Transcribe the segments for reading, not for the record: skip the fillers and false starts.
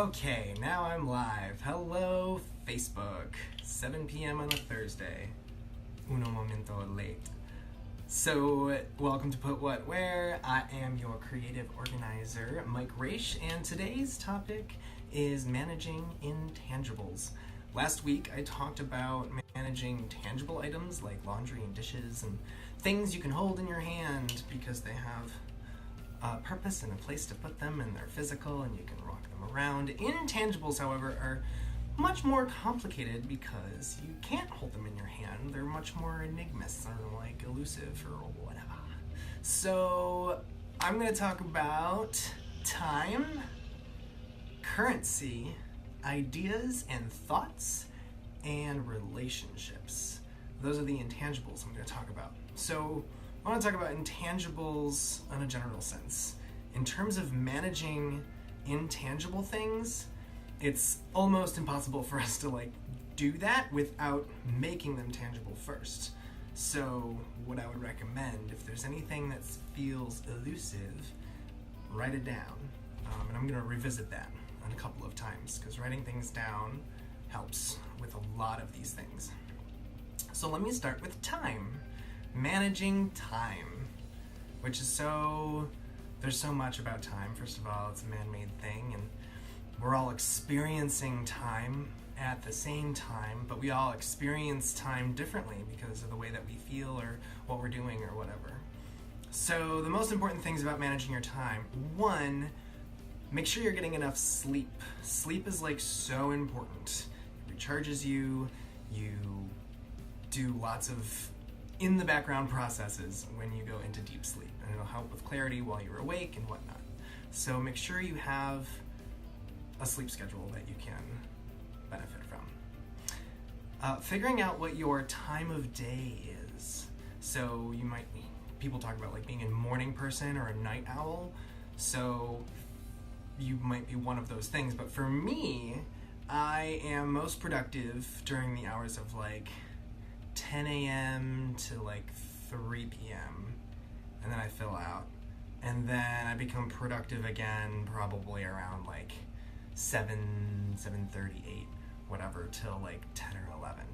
Okay, now I'm live. Hello, Facebook. 7 p.m. on a Thursday. Uno momento late. So, welcome to Put What Where. I am your creative organizer, Mike Raish, and today's topic is managing intangibles. Last week, I talked about managing tangible items like laundry and dishes and things you can hold in your hand because they have a purpose and a place to put them, and they're physical and you can rock them around. Intangibles, however, are much more complicated because you can't hold them in your hand. They're much more enigmous or like elusive or whatever. So I'm going to talk about time, currency, ideas and thoughts, and relationships. Those are the intangibles I'm going to talk about. So I want to talk about intangibles in a general sense. In terms of managing intangible things, it's almost impossible for us to do that without making them tangible first. So what I would recommend, if there's anything that feels elusive, write it down. And I'm going to revisit that a couple of times because writing things down helps with a lot of these things. So let me start with time. Managing time, which is there's so much about time. First of all, it's a man-made thing, and we're all experiencing time at the same time, but we all experience time differently because of the way that we feel or what we're doing or whatever. So the most important things about managing your time: one, make sure you're getting enough sleep. Sleep is so important. It recharges you. You do lots of in the background processes when you go into deep sleep, and it'll help with clarity while you're awake and whatnot. So make sure you have a sleep schedule that you can benefit from. Figuring out what your time of day is. So people talk about being a morning person or a night owl. So you might be one of those things, but for me, I am most productive during the hours of 10 a.m. to 3 p.m. and then I fill out, and then I become productive again probably around 7:30, whatever, till 10 or 11.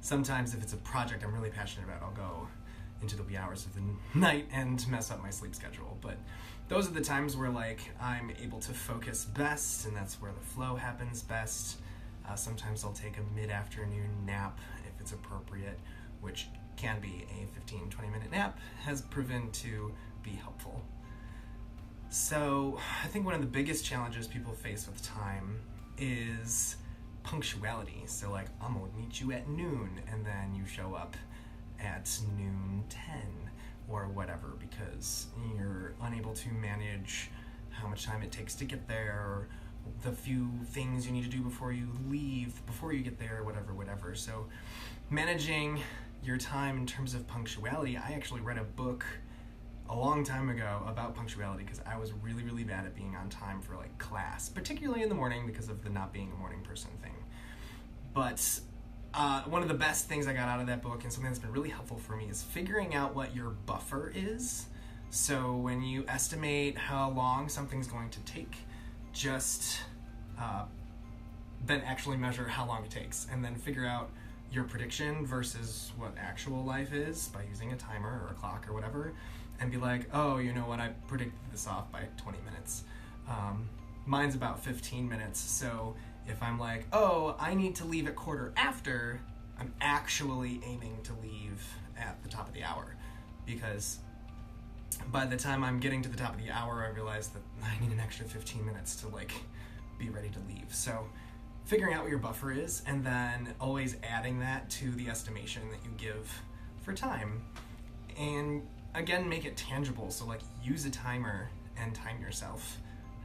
Sometimes if it's a project I'm really passionate about, I'll go into the wee hours of the night and mess up my sleep schedule. But those are the times where I'm able to focus best, and that's where the flow happens best. Sometimes I'll take a mid-afternoon nap if it's appropriate, which can be a 15-20 minute nap, has proven to be helpful. So I think one of the biggest challenges people face with time is punctuality. So I'm gonna meet you at noon, and then you show up at noon 10 or whatever because you're unable to manage how much time it takes to get there, or the few things you need to do before you leave, before you get there, whatever. So managing your time in terms of punctuality, I actually read a book a long time ago about punctuality because I was really, really bad at being on time for class, particularly in the morning because of the not being a morning person thing. But one of the best things I got out of that book, and something that's been really helpful for me, is figuring out what your buffer is. So when you estimate how long something's going to take, just then actually measure how long it takes, and then figure out your prediction versus what actual life is by using a timer or a clock or whatever, and be oh, you know what, I predicted this off by 20 minutes. Mine's about 15 minutes, so if I'm oh, I need to leave at quarter after, I'm actually aiming to leave at the top of the hour, because by the time I'm getting to the top of the hour, I realize that I need an extra 15 minutes to be ready to leave. So figuring out what your buffer is, and then always adding that to the estimation that you give for time. And again, make it tangible. So use a timer and time yourself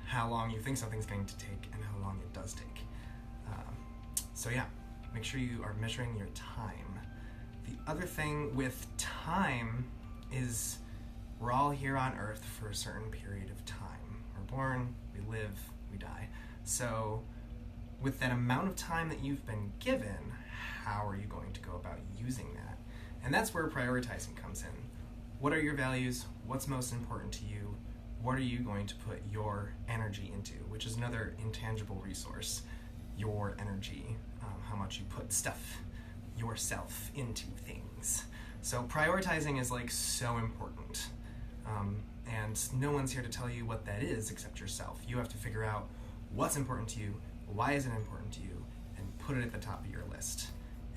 how long you think something's going to take and how long it does take. So yeah, make sure you are measuring your time. The other thing with time is we're all here on Earth for a certain period of time. We're born, we live, we die. So with that amount of time that you've been given, how are you going to go about using that? And that's where prioritizing comes in. What are your values? What's most important to you? what are you going to put your energy into, which is another intangible resource, your energy, how much you put stuff, yourself into things. So prioritizing is like so important. And no one's here to tell you what that is except yourself. You have to figure out what's important to you, why is it important to you, and put it at the top of your list.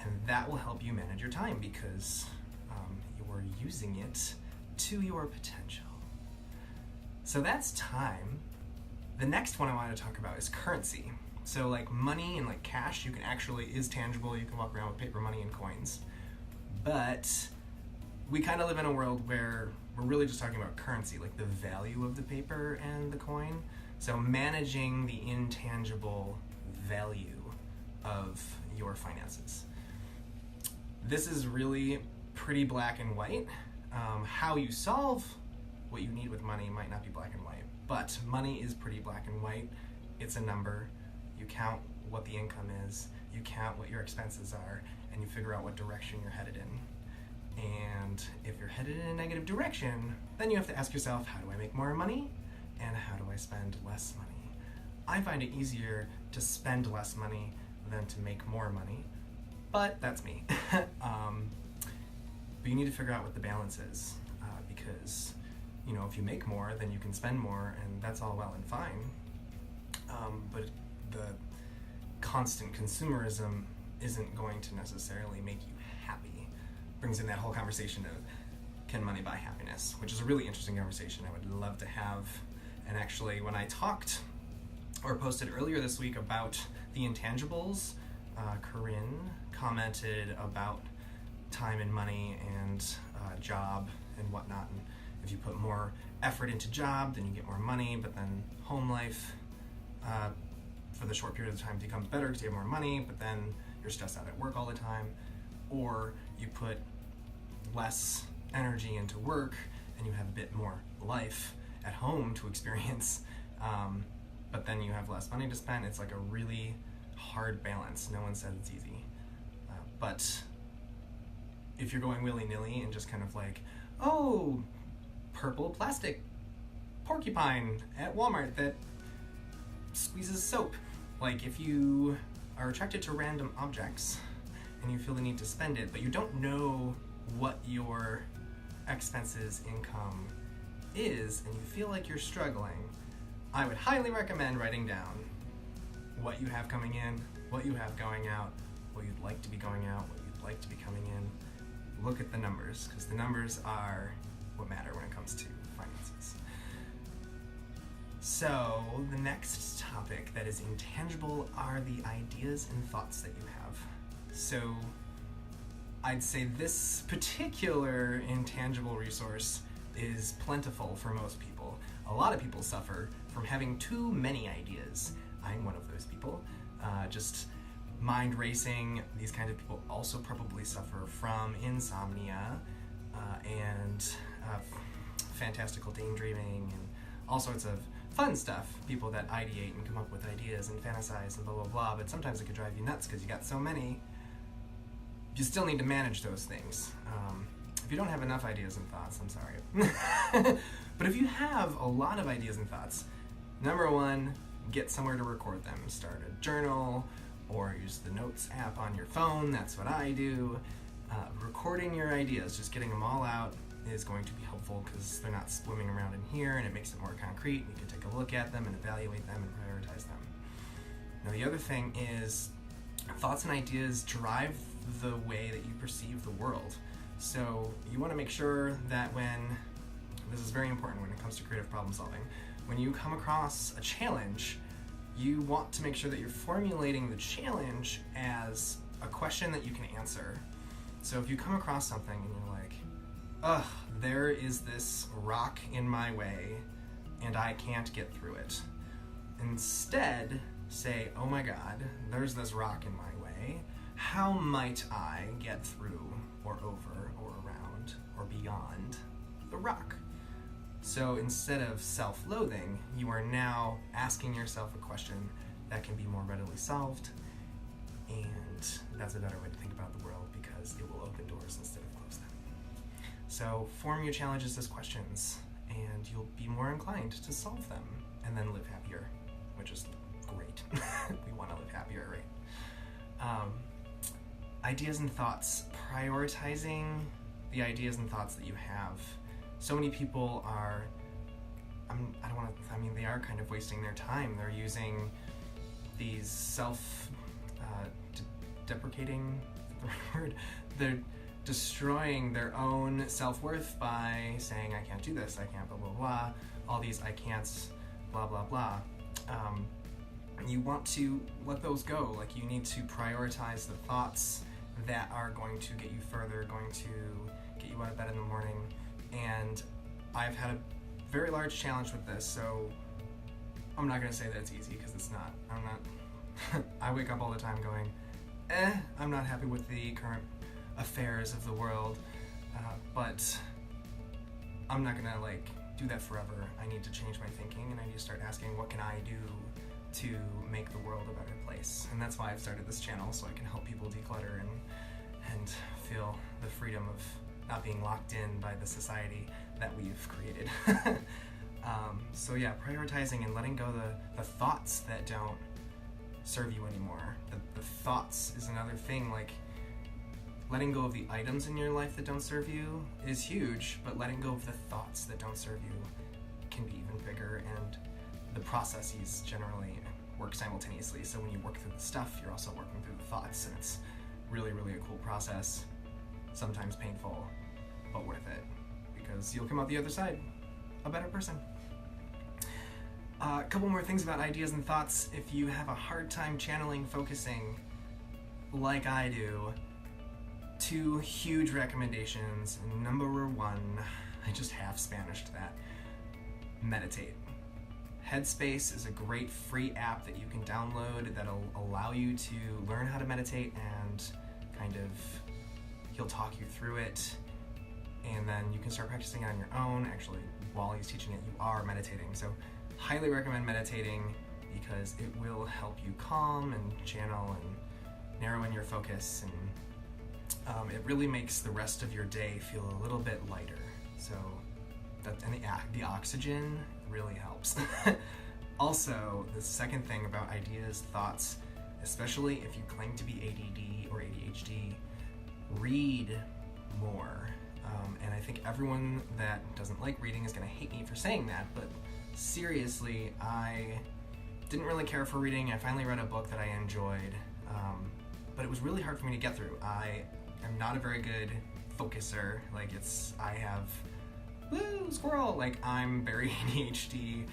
And that will help you manage your time because you're using it to your potential. So that's time. The next one I want to talk about is currency. So like money and like cash, is tangible. You can walk around with paper money and coins. But we kind of live in a world where we're really just talking about currency, like the value of the paper and the coin. So managing the intangible value of your finances. This is really pretty black and white. How you solve what you need with money might not be black and white, but money is pretty black and white. It's a number. You count what the income is, you count what your expenses are, and you figure out what direction you're headed in. And if you're headed in a negative direction, then you have to ask yourself, how do I make more money? And how do I spend less money? I find it easier to spend less money than to make more money, but that's me. But you need to figure out what the balance is, because if you make more, then you can spend more, and that's all well and fine. But the constant consumerism isn't going to necessarily make you happy. Brings in that whole conversation of, can money buy happiness? Which is a really interesting conversation I would love to have. And actually, when I talked or posted earlier this week about the intangibles, Corinne commented about time and money and job and whatnot. And if you put more effort into job, then you get more money, but then home life for the short period of time becomes better because you have more money, but then you're stressed out at work all the time. Or you put less energy into work and you have a bit more life at home to experience, but then you have less money to spend. It's like a really hard balance. No one said it's easy. But if you're going willy-nilly and just kind of like, oh, purple plastic porcupine at Walmart that squeezes soap. Like if you are attracted to random objects and you feel the need to spend it, but you don't know what your expenses income is and you feel like you're struggling, I would highly recommend writing down what you have coming in, what you have going out, what you'd like to be going out, what you'd like to be coming in. Look at the numbers, because the numbers are what matter when it comes to finances. So the next topic that is intangible are the ideas and thoughts that you have. So I'd say this particular intangible resource is plentiful for most people. A lot of people suffer from having too many ideas. I'm one of those people. Just mind racing. These kinds of people also probably suffer from insomnia and fantastical daydreaming and all sorts of fun stuff. People that ideate and come up with ideas and fantasize and blah, blah, blah, but sometimes it could drive you nuts because you got so many. You still need to manage those things. If you don't have enough ideas and thoughts, I'm sorry. But if you have a lot of ideas and thoughts, number one, get somewhere to record them. Start a journal or use the notes app on your phone. That's what I do. Recording your ideas, just getting them all out, is going to be helpful because they're not swimming around in here, and it makes it more concrete. You can take a look at them and evaluate them and prioritize them. Now the other thing is thoughts and ideas drive the way that you perceive the world. So you want to make sure that this is very important when it comes to creative problem solving, when you come across a challenge, you want to make sure that you're formulating the challenge as a question that you can answer. So if you come across something and you're like, ugh, there is this rock in my way and I can't get through it. Instead, say, oh my God, there's this rock in my way. How might I get through or over or around or beyond the rock? So instead of self-loathing, you are now asking yourself a question that can be more readily solved, and that's a better way to think about the world because it will open doors instead of close them. So form your challenges as questions and you'll be more inclined to solve them and then live happier, which is great. We want to live happier, right? Ideas and thoughts. Prioritizing the ideas and thoughts that you have. So many people are, they are kind of wasting their time. They're using these deprecating, is that the right word? They're destroying their own self-worth by saying, I can't do this, I can't blah, blah, blah, all these I can'ts, blah, blah, blah. You want to let those go. Like, you need to prioritize the thoughts that are going to get you further, going to get you out of bed in the morning. And I've had a very large challenge with this, so I'm not going to say that it's easy, because it's not. I wake up all the time going, I'm not happy with the current affairs of the world, but I'm not going to do that forever. I need to change my thinking, and I need to start asking, what can I do to make the world a better place? And that's why I've started this channel, so I can help people declutter and feel the freedom of not being locked in by the society that we've created. So yeah, prioritizing and letting go the thoughts that don't serve you anymore. The thoughts is another thing. Like, letting go of the items in your life that don't serve you is huge, but letting go of the thoughts that don't serve you can be even bigger, and the processes generally work simultaneously. So when you work through the stuff, you're also working through the thoughts, and it's really, really a cool process. Sometimes painful, but worth it, because you'll come out the other side a better person. A couple more things about ideas and thoughts. If you have a hard time channeling, focusing, like I do, 2 huge recommendations. Number 1, I just half Spanished that. Meditate. Headspace is a great free app that you can download that'll allow you to learn how to meditate, and he'll talk you through it, and then you can start practicing it on your own. Actually, while he's teaching it, you are meditating. So highly recommend meditating, because it will help you calm and channel and narrow in your focus, and it really makes the rest of your day feel a little bit lighter. So the oxygen really helps. Also, the second thing about ideas, thoughts, especially if you claim to be ADD or ADHD, read more. And I think everyone that doesn't like reading is going to hate me for saying that, but seriously, I didn't really care for reading. I finally read a book that I enjoyed, but it was really hard for me to get through. I am not a very good focuser. Squirrel! I'm very ADHD.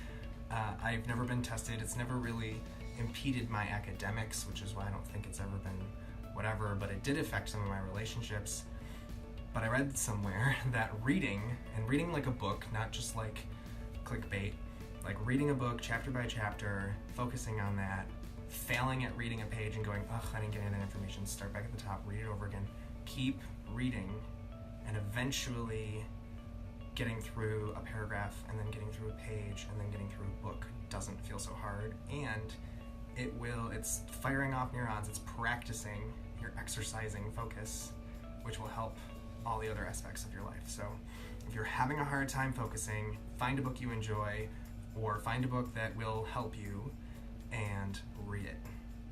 I've never been tested. It's never really impeded my academics, which is why I don't think it's ever been whatever, but it did affect some of my relationships. But I read somewhere that reading like a book, not just like clickbait, like reading a book chapter by chapter, focusing on that, failing at reading a page and going, ugh, I didn't get any of that information, start back at the top, read it over again, keep reading, and eventually getting through a paragraph, and then getting through a page, and then getting through a book doesn't feel so hard, and it's firing off neurons, it's practicing, you're exercising focus, which will help all the other aspects of your life. So if you're having a hard time focusing, find a book you enjoy, or find a book that will help you and read it.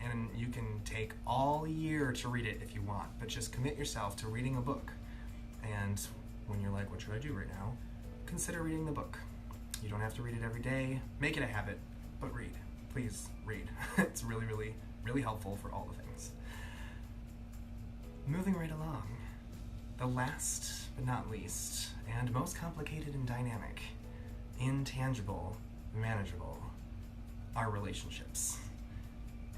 And you can take all year to read it if you want, but just commit yourself to reading a book. And when you're like, what should I do right now? Consider reading the book. You don't have to read it every day. Make it a habit, but read. Please read. It's really, really, really helpful for all the things. Moving right along. The last but not least, and most complicated and dynamic, intangible, manageable, are relationships.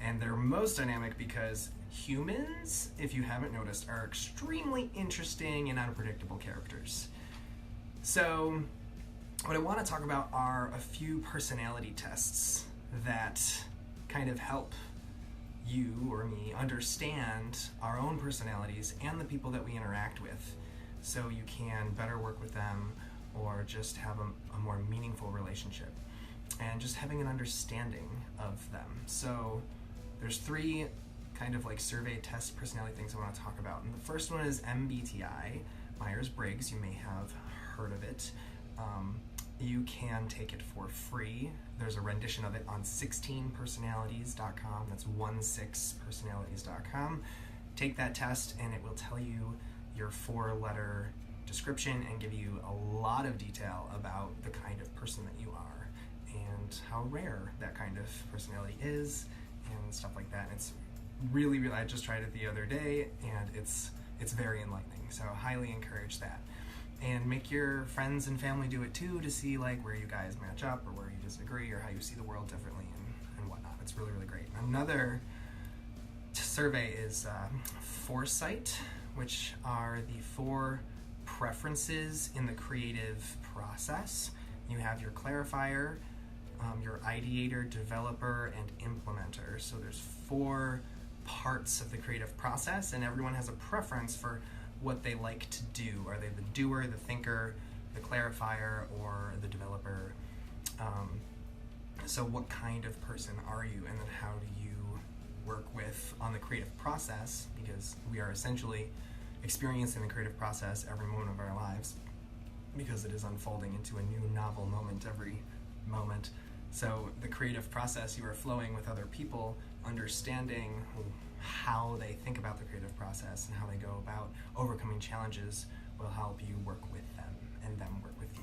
And they're most dynamic because humans, if you haven't noticed, are extremely interesting and unpredictable characters. So what I want to talk about are a few personality tests that kind of help you or me understand our own personalities and the people that we interact with, so you can better work with them or just have a more meaningful relationship, and just having an understanding of them. So there's 3 kind of like survey test personality things I want to talk about. And the first one is MBTI, Myers-Briggs. You may have heard of it. you can take it for free. There's a rendition of it on 16personalities.com. That's 16personalities.com. Take that test and it will tell you your 4-letter description and give you a lot of detail about the kind of person that you are and how rare that kind of personality is and stuff like that. It's really, really, I just tried it the other day and it's very enlightening. So highly encourage that. And make your friends and family do it too to see like where you guys match up or where you disagree or how you see the world differently and whatnot. It's really, really great. Another survey is foresight, which are the 4 preferences in the creative process. You have your clarifier, your ideator, developer, and implementer. So there's 4 parts of the creative process, and everyone has a preference for what they like to do. Are they the doer, the thinker, the clarifier, or the developer? So what kind of person are you, and then how do you work with on the creative process, because we are essentially experiencing the creative process every moment of our lives because it is unfolding into a new novel moment every moment. So the creative process, you are flowing with other people, understanding how they think about the creative process and how they go about overcoming challenges will help you work with them and them work with you.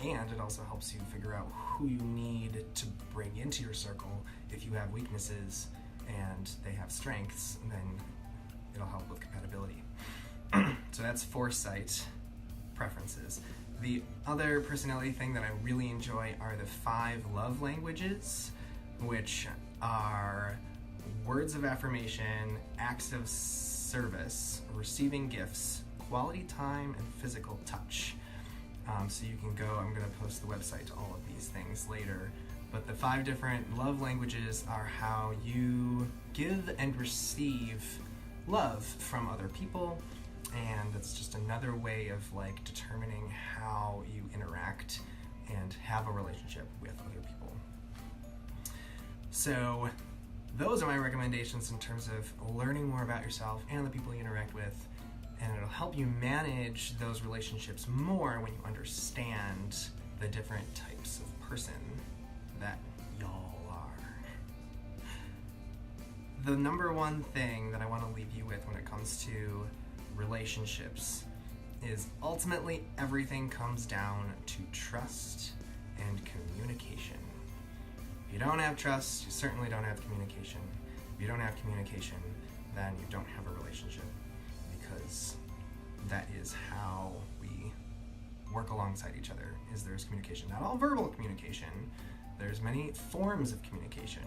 And it also helps you figure out who you need to bring into your circle. If you have weaknesses and they have strengths, then it'll help with compatibility. So that's foresight preferences. The other personality thing that I really enjoy are the 5 love languages, which are words of affirmation, acts of service, receiving gifts, quality time, and physical touch. So you can go, I'm going to post the website to all of these things later, but the 5 different love languages are how you give and receive love from other people, and it's just another way of like determining how you interact and have a relationship with other people. So those are my recommendations in terms of learning more about yourself and the people you interact with, and it'll help you manage those relationships more when you understand the different types of person that y'all are. The number one thing that I want to leave you with when it comes to relationships is ultimately everything comes down to trust and communication. If you don't have trust, you certainly don't have communication. If you don't have communication, then you don't have a relationship, because that is how we work alongside each other, is there's communication. Not all verbal communication, there's many forms of communication,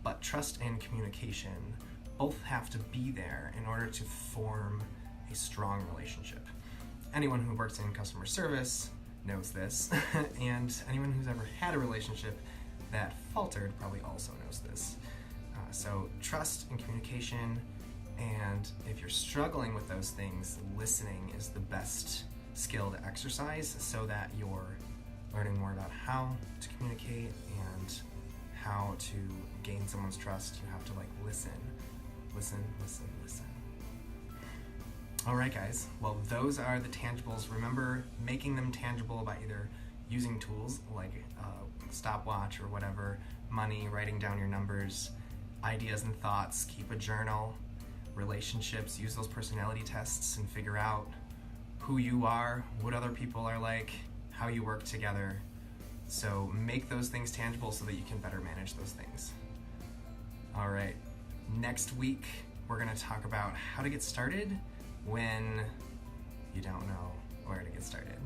but trust and communication both have to be there in order to form a strong relationship. Anyone who works in customer service knows this, and anyone who's ever had a relationship that faltered probably also knows this. So trust and communication, and if you're struggling with those things, listening is the best skill to exercise so that you're learning more about how to communicate and how to gain someone's trust. You have to like listen. All right, guys. Well, those are the tangibles. Remember, making them tangible by either using tools like stopwatch or whatever, money, writing down your numbers, ideas and thoughts, keep a journal, relationships, use those personality tests and figure out who you are, what other people are like, how you work together. So make those things tangible so that you can better manage those things. All right, next week we're going to talk about how to get started when you don't know where to get started.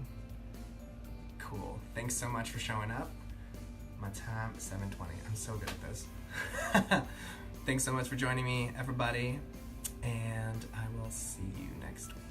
Cool. Thanks so much for showing up. My time, 7:20. I'm so good at this. Thanks so much for joining me, everybody, and I will see you next week.